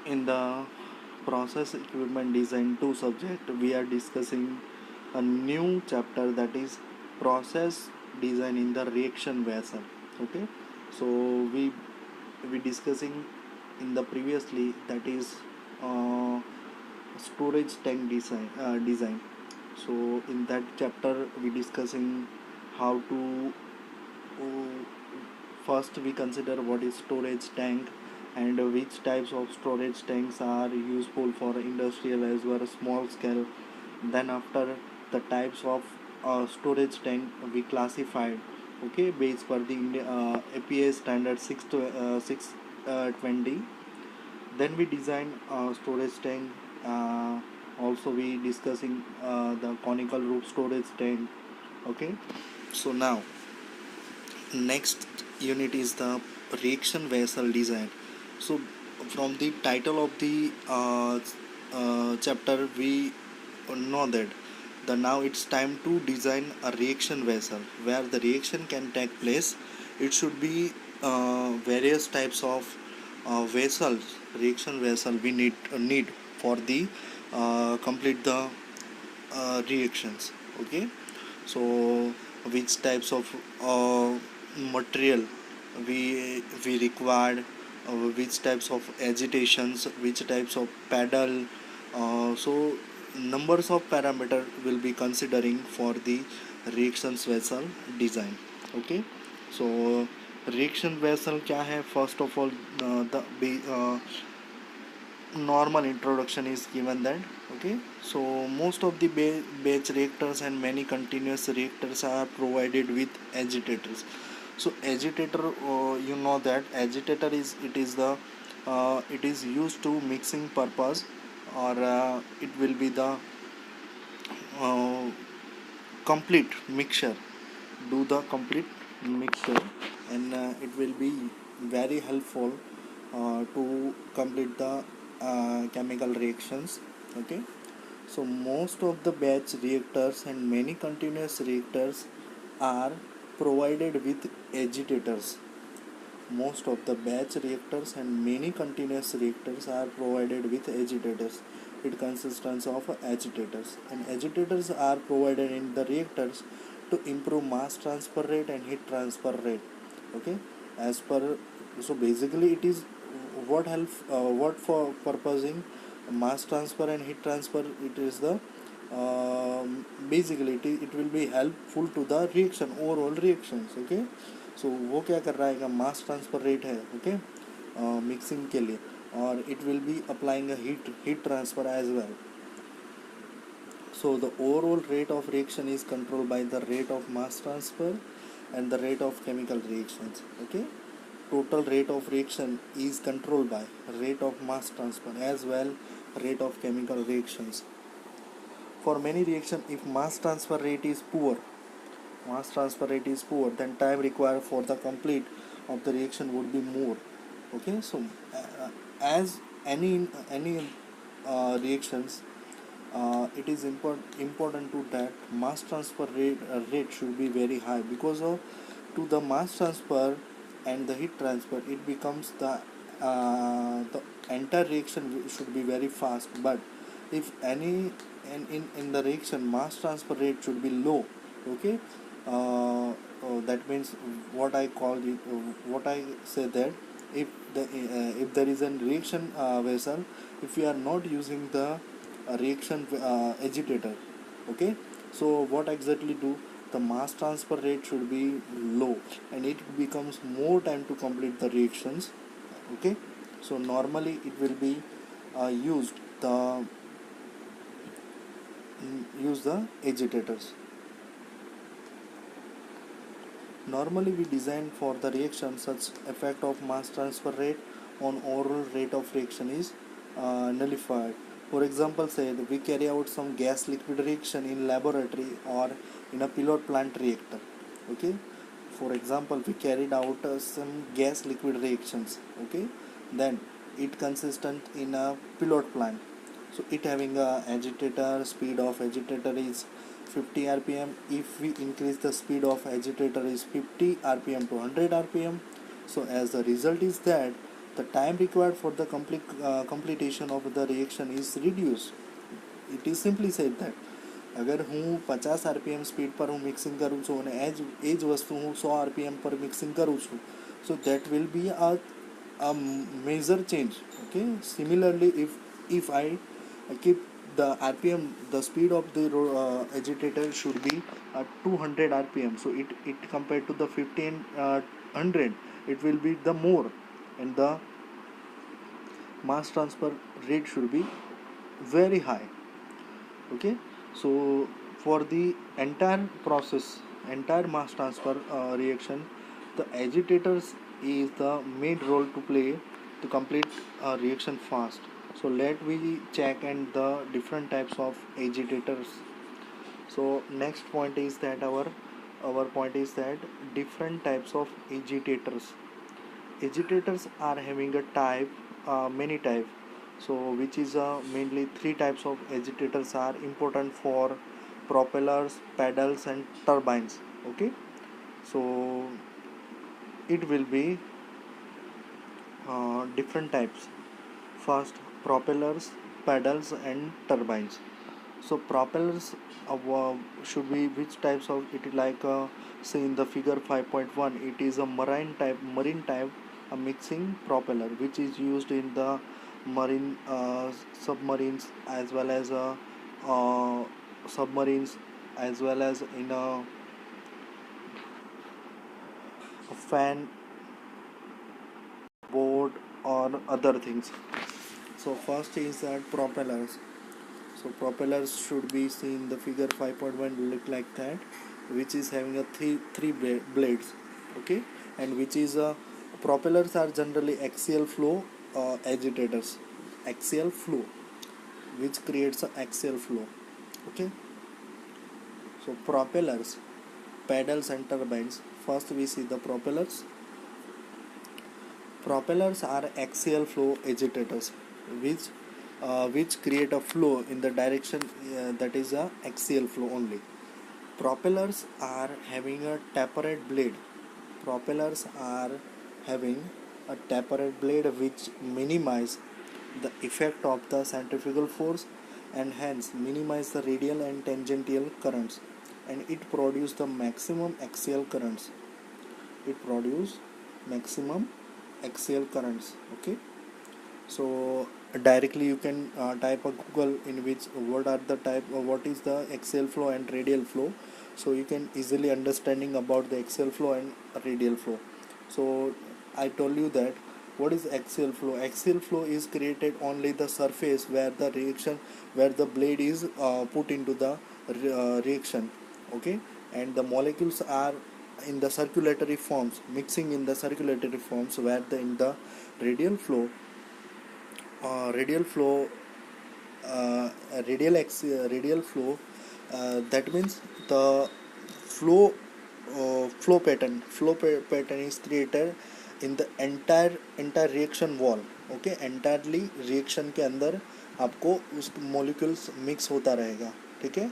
In the process equipment design 2 subject, we are discussing a new chapter, that is process design in the reaction vessel. Okay, so we discussing in the previously, that is uh, storage tank design. So in that chapter we discussing how to uh, first we consider what is storage tank and which types of storage tanks are useful for industrial as well as small scale. Then after the types of storage tank we classified, okay, based per the APA standard 620. Then we design storage tank. Also we discussing the conical roof storage tank. Okay, so now next unit is the reaction vessel design. So from the title of the chapter we know that the now it's time to design a reaction vessel where the reaction can take place. It should be various types of vessels, reaction vessel we need for the complete the reactions. Okay, so which types of material we required, which types of agitations, which types of paddle, so numbers of parameter will be considering for the reactions vessel design. Okay, so reaction vessel क्या है, first of all the normal introduction is given that. Okay, so most of the batch reactors and many continuous reactors are provided with agitators. So agitator, you know that agitator is, it is used to mixing purpose, or it will be the uh, complete mixture, do the complete mixture, and it will be very helpful to complete the chemical reactions. Okay, so most of the batch reactors and many continuous reactors are provided with agitators. Most of the batch reactors and many continuous reactors are provided with agitators. It consists of agitators, and agitators are provided in the reactors to improve mass transfer rate and heat transfer rate. Okay, as per, so basically it is what for purposing mass transfer and heat transfer. It is the basically it will be helpful to the reaction, overall reactions. Okay, सो वो क्या कर रहा है कि mass transfer rate है, okay, mixing के लिए, और it will be applying a heat transfer as well. So the overall rate of reaction is controlled by the rate of mass transfer and the rate of chemical reactions. Okay, total rate of reaction is controlled by rate of mass transfer as well rate of chemical reactions. For many reaction, if mass transfer rate is poor, then time required for the complete of the reaction would be more. Okay, so as any reactions, it is important to that mass transfer rate should be very high, because of to the mass transfer and the heat transfer, it becomes the entire reaction should be very fast. But if any, and in the reaction mass transfer rate should be low. Okay, that means what I call it, what I say that if there is a reaction vessel, if we are not using the reaction agitator, okay, so what exactly do, the mass transfer rate should be low and it becomes more time to complete the reactions. Okay, so normally it will be used the use the agitators. Normally we design for the reaction such effect of mass transfer rate on overall rate of reaction is nullified. For example, say that we carry out some gas liquid reaction in laboratory or in a pilot plant reactor. Okay, for example, we carried out some gas liquid reactions. Okay, then it consistent in a pilot plant. So it having a agitator, speed of agitator is 50 rpm. If we increase the speed of agitator is 50 rpm to 100 rpm, so as the result is that the time required for the completion of the reaction is reduced. It is simply said that અગર હું 50 RPM speed પર હું mixing કરું છું અને એ જ વસ્તુ હું 100 આરપીએમ પર મિક્સિંગ કરું છું, so that will be a major change. Okay, similarly, if I keep the rpm, the speed of the agitator should be 200 rpm, so it compared to the 1500, it will be the more, and the mass transfer rate should be very high. Okay, so for the entire process, entire mass transfer reaction, the agitators is the main role to play to complete reaction fast. So let we check and the different types of agitators. So next point is that our point is that different types of agitators. Agitators are having a type, many type. So which is mainly three types of agitators are important for propellers, pedals and turbines. Okay, so it will be different types. First, propellers, pedals and turbines. So propellers should be which types of it, like say in the figure 5.1, it is a marine type a mixing propeller which is used in the marine submarines, as well as submarines, as well as in a fan boat or other things. So first is that propellers. So propellers should be seen the figure 5.1 look like that, which is having a three blades. Okay, and which is propellers are generally axial flow agitators. Axial flow, which creates an axial flow. Okay, so propellers, pedals and turbines. First we see the propellers. Propellers are axial flow agitators which create a flow in the direction that is a axial flow only. Propellers are having a tapered blade. Propellers are having a tapered blade which minimize the effect of the centrifugal force and hence minimize the radial and tangential currents, and it produce the maximum axial currents. It produce maximum axial currents. Okay, so directly you can type a Google in which what are the type, what is the axial flow and radial flow, so you can easily understanding about the axial flow and radial flow. So I told you that what is axial flow. Axial flow is created only the surface where the reaction, where the blade is put into the reaction. Okay, and the molecules are in the circulatory forms, mixing in the circulatory forms, where the in the radial flow radial flow radial flow, that means the flow pattern is created in the entire reaction wall. Okay, entirely reaction के अंदर आपको उस molecules mix होता रहेगा. ठीक है.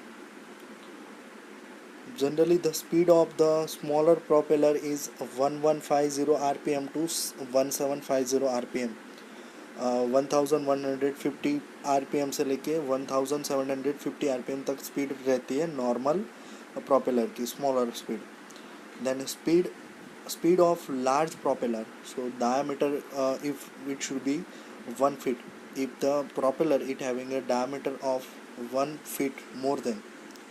Generally the speed of the smaller propeller is 1150 rpm to 1750 rpm. 1150 rpm से लेके 1750 rpm तक स्पीड रहती है नॉर्मल प्रोपेलर की, smaller speed. Then speed of large propeller, so diameter, if it should be 1 feet, if the propeller it having a diameter of 1 feet, more than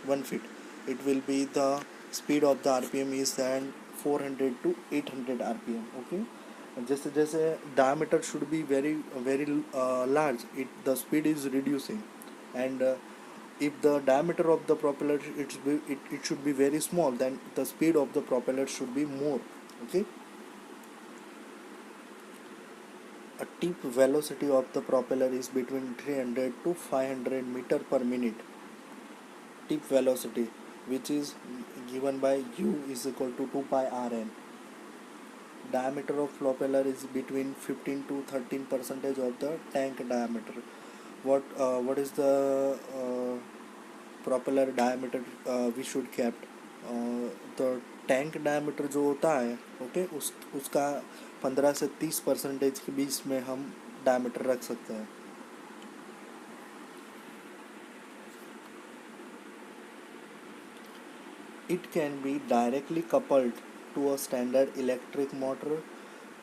1 feet, it will be the speed of the rpm is then 400 to 800 rpm. Okay, जैसे diameter should be very large, the speed is reducing, and if the diameter of the propeller it should be very small, then the speed of the propeller should be more. Okay, a tip velocity of the propeller is between 300 to 500 meter per minute. Tip velocity, which is given by u is equal to 2 pi rn. Diameter of propeller is between 15 to 13% of the tank diameter. What is the propeller diameter we should kept? The tank diameter जो होता है, okay, उसका 15 से 30% के बीच में हम diameter रख सकते हैं. It can be directly coupled to a standard electric motor.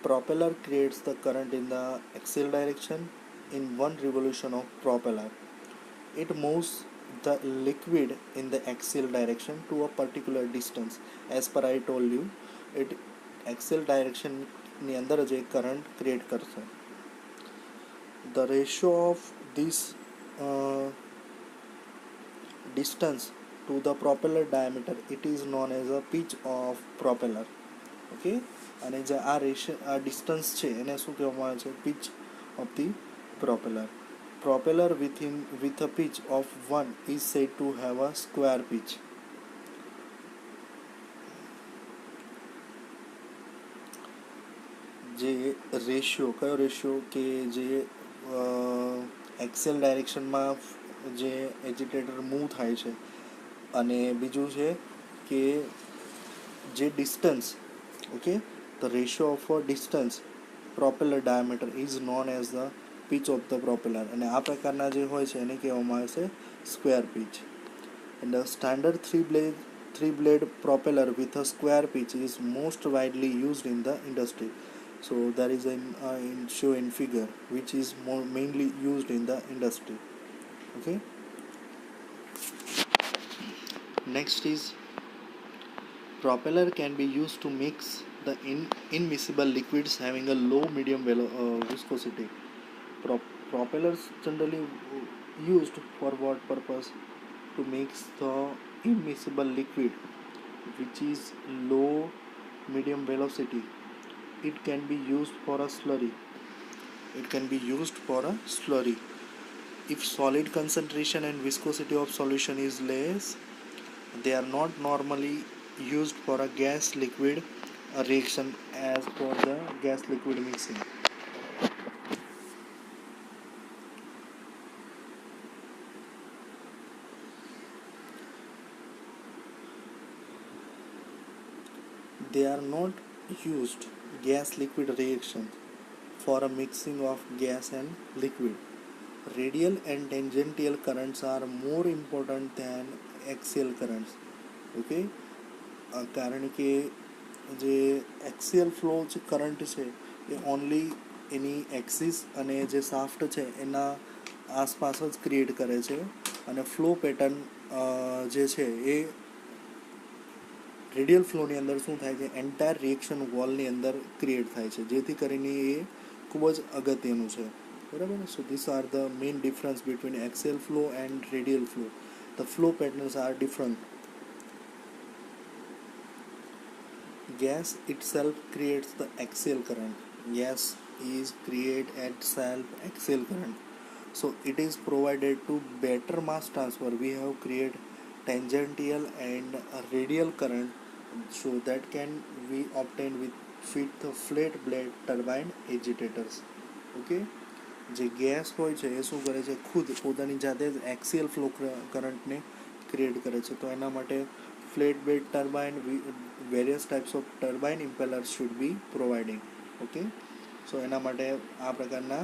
Propeller creates the current in the axial direction in one revolution of propeller. It moves the liquid in the axial direction to a particular distance. As per I told you, it axial direction ની અંદર જ એક current create કરશે. The ratio of this uh, distance to the propeller diameter, it is known as a pitch of propeller. Okay, અને જે આ distance છે એને શું કહેવામાં આવે છે? Pitch of the propeller. Propeller with a pitch of 1 is said to have a square pitch. જે રેશિયો, કયો રેશિયો? કે જે એક્સેલ ડાયરેક્શનમાં જે એજિટેટર મૂવ થાય છે, અને બીજું છે કે જે distance, okay, the ratio of a distance propeller diameter is known as the pitch of the propeller. અને આ પ્રકારના જે હોય છે એને કહેવામાં આવે છે square pitch. And the standard three blade propeller with a square pitch is most widely used in the industry. So there is an show in figure which is mainly used in the industry. Okay. Next is propeller can be used to mix the immiscible liquids having a low medium viscosity. Propellers generally used for what purpose? To mix the immiscible liquid which is low medium velocity. It can be used for a slurry. If solid concentration and viscosity of solution is less, they are not normally used for a gas liquid reaction as for the gas liquid mixing. They are not used gas liquid reaction for a mixing of gas and liquid. Radial and tangential currents are more important than axial currents. Okay, કારણ કે જે axial flow જે current છે એ only એની axis અને જે shaft છે એના આસપાસ જ ક્રિએટ કરે છે, અને ફ્લો પેટર્ન જે છે એ રેડિયલ ફ્લોની અંદર શું થાય છે? એન્ટાયર રિએક્શન વોલની અંદર ક્રિએટ થાય છે, જેથી કરીને એ ખૂબ જ અગત્યનું છે. બરાબર. So this are the main difference between axial flow and radial flow. The flow patterns R different. Gas itself creates the axial current. Gas is create itself axial current. So it is provided to better mass transfer. We have create tangential and radial current, so that can be obtained with the flat blade turbine agitators. Okay, જે gas હોય છે એ શું કરે છે? ખુદ પોતાની જાતે જ એક્સિયલ ફ્લો કરંટને ક્રિએટ કરે છે. તો એના માટે flat bed turbine, various types of turbine impellers should be providing. Okay, so એના માટે આ પ્રકારના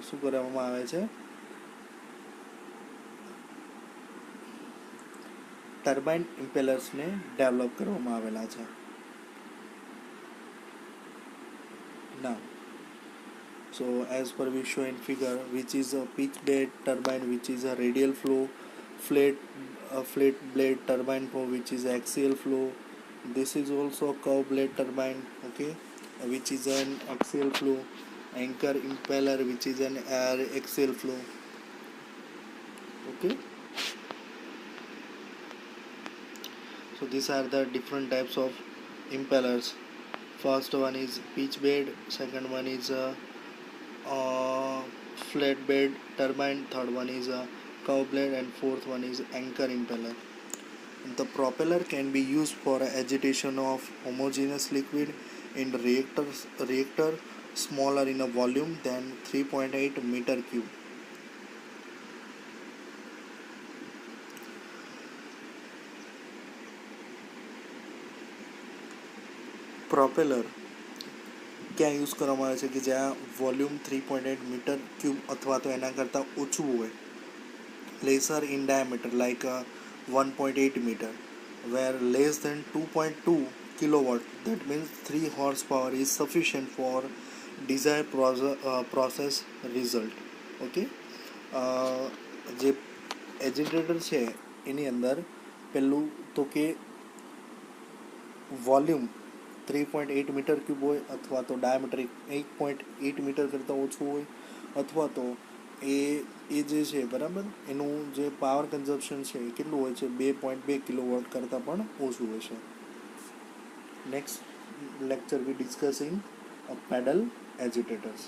શું કરવામાં આવે છે? ટર્બાઇન ઇમ્પેલર્સને ડેવલપ કરવામાં આવેલા છે. Now, so as per we show in figure, which is a pitch bed turbine, which is a radial flow, flat blade turbine for which is axial flow. This is also a curve blade turbine, okay, which is an axial flow. Anchor impeller, which is an axial flow. Okay. So these are the different types of impellers. First one is pitch bed, second one is flat bed turbine, third one is a curve blade, and fourth one is anchor impeller. The propeller can be used for agitation of homogeneous liquid in reactor smaller in a volume than 3.8 meter cube. Propeller ક્યાં use કરવામાં આવે છે કે જ્યાં volume 3.8 metre cube અથવા તો એના કરતાં ઓછું હોય, laser in diameter like 1.8 meter, where less than 2.2 kilowatt, that means 3 horsepower is sufficient for desired process result. Okay, જે એજિટેટર છે એની અંદર પહેલું તો કે વોલ્યુમ 3.8 મીટર ક્યુબ હોય અથવા તો ડાયામીટર 1.8 મીટર કરતાં ઓછું હોય અથવા તો એ જે છે બરાબર એનું જે પાવર કન્ઝપ્શન છે એ કેટલું હોય છે 2.2 કિલોવોટ કરતાં પણ ઓછું હોય છે. Next lecture we discussing pedal agitators.